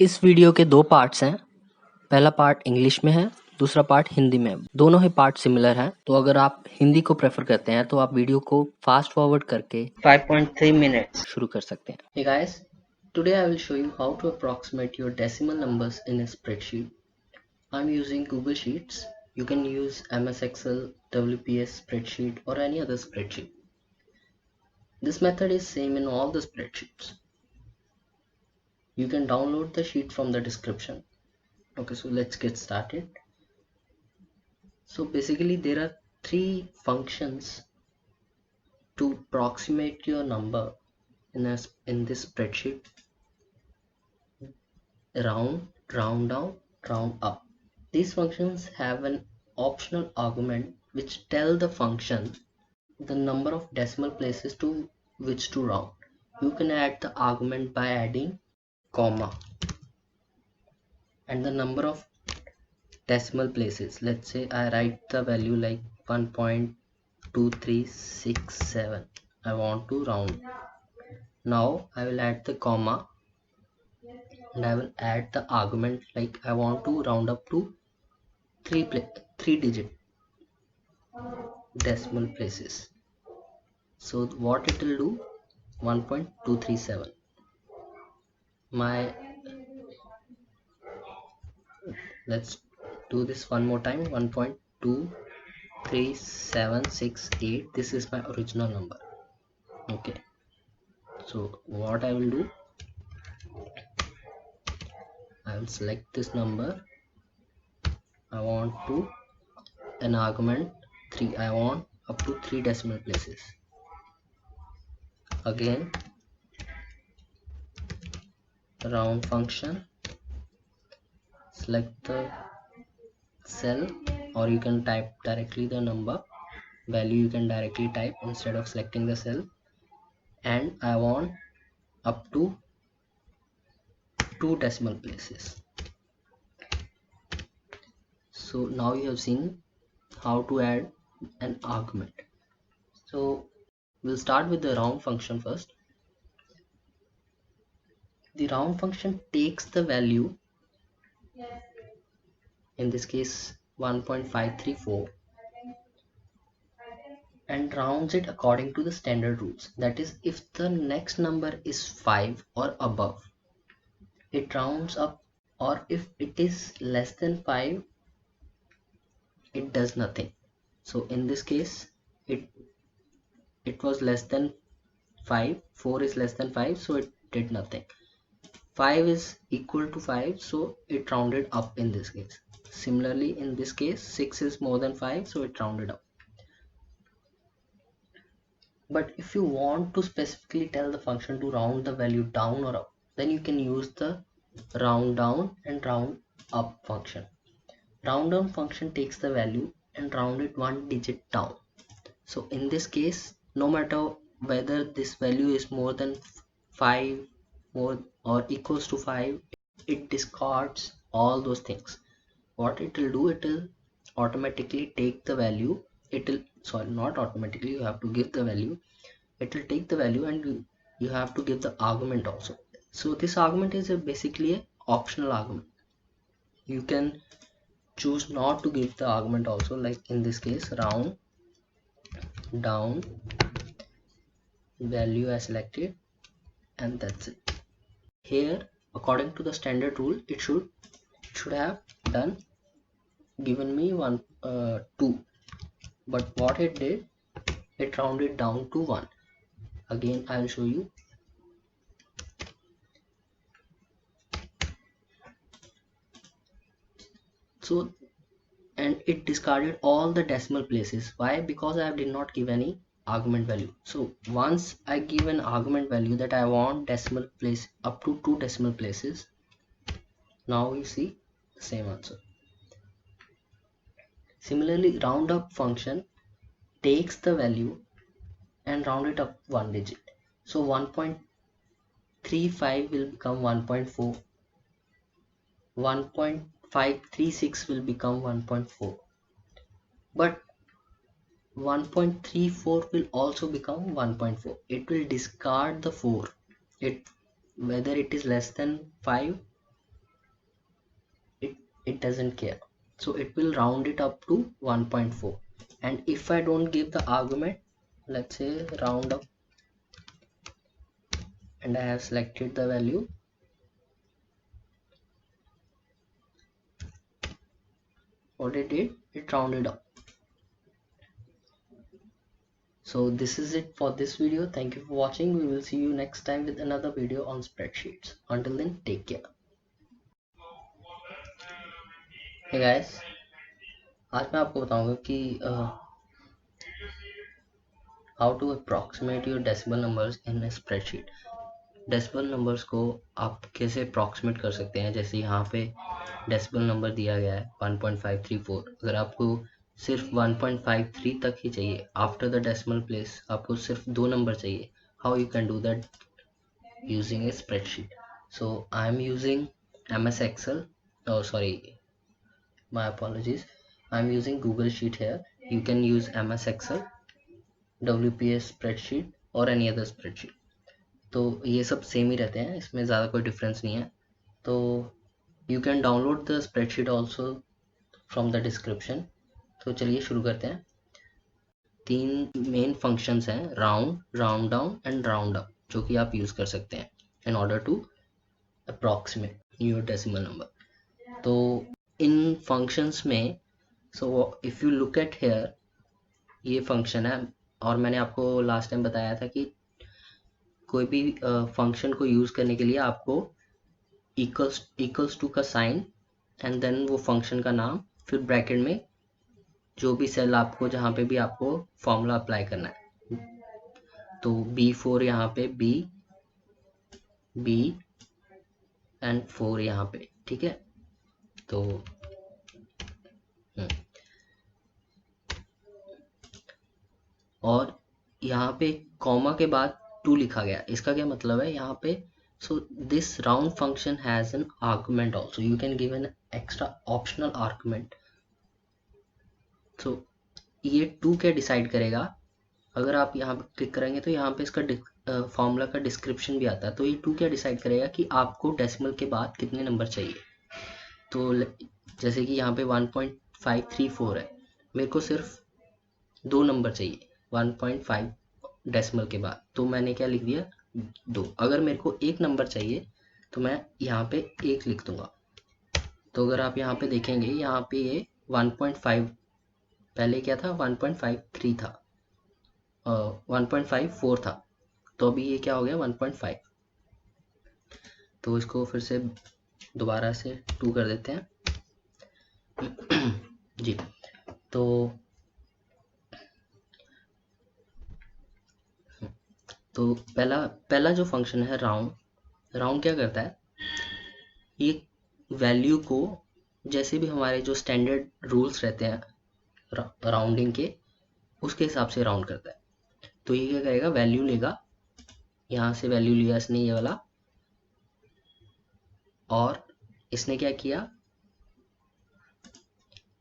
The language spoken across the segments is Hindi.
इस वीडियो के दो पार्ट्स हैं। पहला पार्ट इंग्लिश में है, दूसरा पार्ट हिंदी में है। दोनों ही पार्ट सिमिलर हैं, तो अगर आप हिंदी को प्रेफर करते हैं तो आप वीडियो को फास्ट फॉरवर्ड करके 5.3 मिनट्स शुरू कर सकते हैं। Hey guys, today I will show you how to approximate your decimal numbers in a spreadsheet. I'm using Google Sheets. You can use MS Excel, WPS spreadsheet or any other spreadsheet. This method is same in all the spreadsheets. You can download the sheet from the description. Okay, so let's get started. So basically there are three functions to approximate your number in this spreadsheet: round, round down, round up. These functions have an optional argument which tell the function the number of decimal places to which to round. You can add the argument by adding comma and the number of decimal places. Let's say I write the value like 1.2367. I want to round. Now I will add the comma and I will add the argument like I want to round up to 3 digit decimal places. So what it will do, 1.237. Let's do this one more time. 1.23768. This is my original number. Okay, so what I will do, I will select this number. I want to an argument 3. I want up to 3 decimal places. Again, round function, select the cell, or you can type directly the number value. You can directly type instead of selecting the cell, and I want up to 2 decimal places. So now you have seen how to add an argument. So we'll start with the round function first. The round function takes the value, in this case 1.534, and rounds it according to the standard rules. That is, if the next number is 5 or above, it rounds up, or if it is less than 5, it does nothing. So in this case, it was less than 5, 4 is less than 5, so it did nothing. 5 is equal to 5, so it rounded up in this case. Similarly, in this case, 6 is more than 5, so it rounded up. But if you want to specifically tell the function to round the value down or up, then you can use the round down and round up function. Round down function takes the value and round it 1 digit down. So in this case, no matter whether this value is more than 5 or equals to 5, it discards all those things. What it will do, it will automatically take the value. It will, sorry, not automatically, you have to give the value. It will take the value and you have to give the argument also. So this argument is basically a optional argument. You can choose not to give the argument also, like in this case, round down value I selected, and that's it. Here, according to the standard rule, it should have done given me 2, but what it did, it rounded down to 1. Again I will show you. So, and it discarded all the decimal places. Why? Because I did not give any argument value. So once I give an argument value that I want decimal place up to 2 decimal places, now you see the same answer. Similarly, round up function takes the value and round it up 1 digit. So 1.35 will become 1.4, 1.536 will become 1.4, but 1.34 will also become 1.4. It will discard the 4, whether it is less than 5 it doesn't care, so it will round it up to 1.4. And if I don't give the argument, let's say round up, and I have selected the value, what it did, it rounded up. So this is it for this video. Thank you for watching. We will see you next time with another video on spreadsheets. Until then, take care. Hey guys, आज मैं आपको बताऊंगा कि how to approximate your decimal numbers in a spreadsheet. Decimal numbers को आप कैसे अप्रॉक्सीमेट कर सकते हैं। जैसे यहाँ पे डेसिमल नंबर दिया गया है 1.534। अगर आपको सिर्फ 1.53 तक ही चाहिए, आफ्टर द डेसिमल प्लेस आपको सिर्फ 2 नंबर चाहिए, how you can do that using A spreadsheet. So I am using MS Excel, oh sorry, my apologies, I am using Google Sheet here. You can use MS Excel, WPS spreadsheet or any other spreadsheet. तो ये सब सेम ही रहते हैं, इसमें ज़्यादा कोई डिफरेंस नहीं है। तो you can download the spreadsheet also from the description. तो चलिए शुरू करते हैं। 3 मेन फंक्शंस हैं, round, round down and round up, जो कि आप यूज़ कर सकते हैं in order to approximate your decimal number. तो इन फंक्शंस में so if you look at here, ये फंक्शन है, और मैंने आपको लास्ट टाइम बताया था कि कोई भी फंक्शन को यूज़ करने के लिए आपको इक्वल्स टू का साइन एंड देन वो फंक्शन का नाम, फिर ब्रैकेट में जो भी सेल आपको जहाँ पे भी आपको फॉर्मूला अप्लाई करना है। तो B4 यहाँ पे B एंड 4 यहाँ पे, ठीक है। तो और यहाँ पे कॉमा के बाद 2 लिखा गया, इसका क्या मतलब है यहाँ पे। So this round function has an argument also, you can give an extra optional argument. So ये 2 क्या डिसाइड करेगा, अगर आप यहाँ पे क्लिक करेंगे तो यहाँ पे इसका फॉर्मूला का डिस्क्रिप्शन भी आता है। तो ये 2 क्या डिसाइड करेगा कि आपको डेसिमल के बाद कितने नंबर चाहिए। तो जैसे कि यहाँ पे 1.534 है, मेरे को सिर्फ 2 नंबर चाहिए 1.5 डेसिमल के बाद, तो मैंने क्या लिख दिया 2। अगर मेरे को 1 नंबर चाहिए तो मैं यहाँ पे 1 लिख दूंगा। तो अगर आप यहाँ पे देखेंगे, यहाँ पे ये 1.5, पहले क्या था 1.53 था, 1.54 था, तो अभी ये क्या हो गया 1.5। तो इसको फिर से दोबारा से 2 कर देते हैं जी। तो पहला जो फंक्शन है राउंड क्या करता है, ये वैल्यू को, जैसे भी हमारे जो स्टैंडर्ड रूल्स रहते हैं राउंडिंग के, उसके हिसाब से राउंड करता है। तो ये क्या करेगा, वैल्यू लेगा, यहाँ से वैल्यू लिया इसने ये वाला, और इसने क्या किया,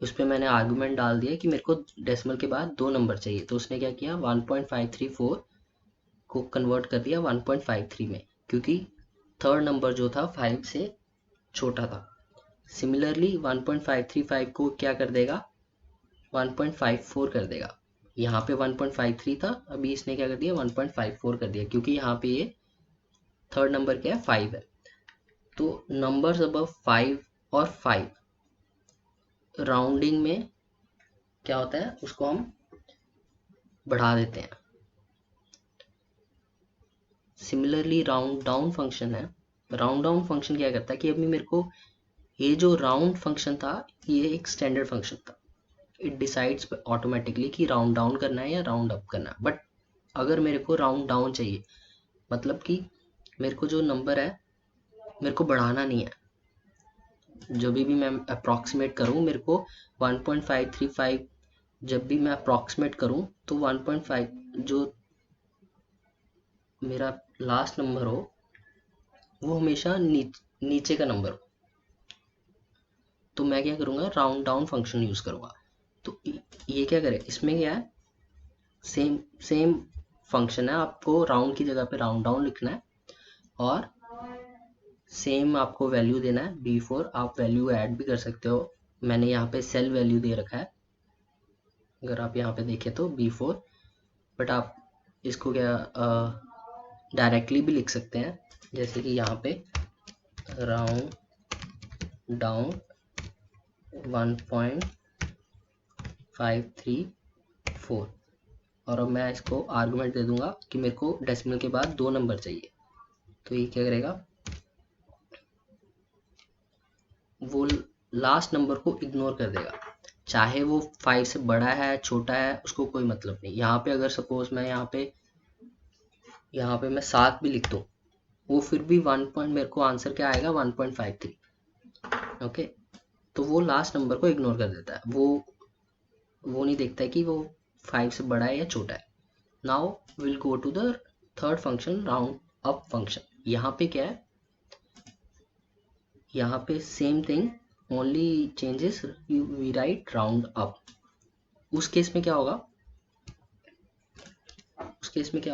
उस पर मैंने आर्गुमेंट डाल दिया कि मेरे को डेसिमल के बाद 2 नंबर चाहिए। तो उसने क्या किया, 1.534 को कन्वर्ट कर दिया 1.53 में, क्योंकि थर्ड नंबर जो था 5 से छोटा था। सिमिलरली 1.535 को क्या कर देगा, 1.54 कर देगा। यहाँ पे 1.53 था, अभी इसने क्या कर दिया 1.54 कर दिया, क्योंकि यहाँ पे ये थर्ड नंबर क्या है 5 है। तो नंबर्स अबव 5 और 5 राउंडिंग में क्या होता है, उसको हम बढ़ा देते हैं। सिमिलरली राउंड डाउन फंक्शन है, राउंड डाउन फंक्शन क्या करता है कि अभी मेरे को ये जो राउंड फंक्शन था, ये एक स्टैंडर्ड फंक्शन था, इट डिसाइड्स ऑटोमेटिकली कि राउंड डाउन करना है या राउंड अप करना है। बट अगर मेरे को राउंड डाउन चाहिए, मतलब कि मेरे को जो नंबर है मेरे को बढ़ाना नहीं है, जब भी मैं अप्रॉक्सीमेट करूँ, मेरे को 1.535 जब भी मैं अप्रॉक्सीमेट करूँ तो 1.5 जो मेरा लास्ट नंबर हो वो हमेशा नीचे का नंबर हो। तो मैं क्या करूँगा, राउंड डाउन फंक्शन यूज़ करूँगा। तो ये क्या करे, इसमें क्या है, सेम फंक्शन है, आपको राउंड की जगह पे राउंड डाउन लिखना है और सेम आपको वैल्यू देना है B4, आप वैल्यू ऐड भी कर सकते हो, मैंने यहाँ पे सेल वैल्यू दे रखा है, अगर आप यहाँ पे देखें तो B4, बट आप इसको क्या डायरेक्टली भी लिख सकते हैं, जैसे कि यहाँ पे राउंड डाउन 1.534, और अब मैं इसको आर्गुमेंट दे दूंगा कि मेरे को डेसिमल के बाद 2 नंबर चाहिए, तो ये क्या करेगा, वो लास्ट नंबर को इग्नोर कर देगा, चाहे वो 5 से बड़ा है छोटा है उसको कोई मतलब नहीं। यहाँ पे अगर सपोज मैं यहाँ पे मैं 7 भी लिख दूँ, वो फिर भी 1 पॉइंट, मेरे को आंसर क्या आएगा 1.53। ओके, तो वो लास्ट नंबर को इग्नोर कर देता है, वो नहीं देखता है कि वो 5 से बड़ा है या छोटा है। Now will go to the third function, round up function. यहाँ पे क्या है, यहाँ पे same thing, only changes we write round up. उस केस में क्या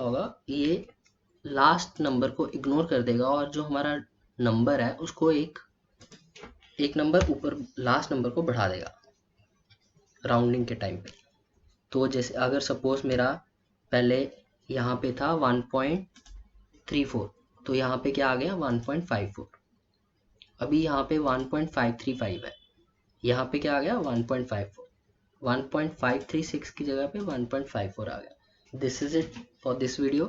होगा, ये लास्ट नंबर को इग्नोर कर देगा और जो हमारा नंबर है उसको एक नंबर ऊपर लास्ट नंबर को बढ़ा देगा राउंडिंग के टाइम पे। तो जैसे अगर सपोज मेरा पहले यहाँ पे था 1.34, तो यहाँ पे क्या आ गया 1.54, अभी यहाँ पे 1.535 है, यहाँ पे क्या आ गया 1.54, 1.536 की जगह पे 1.54 आ गया। This is it for this video,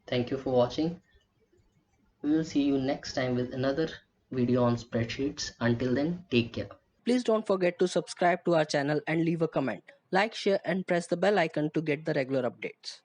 thank you for watching, we will see you next time with another video on spreadsheets. Until then, take care. Please don't forget to subscribe to our channel and leave a comment. Like, share and press the bell icon to get the regular updates.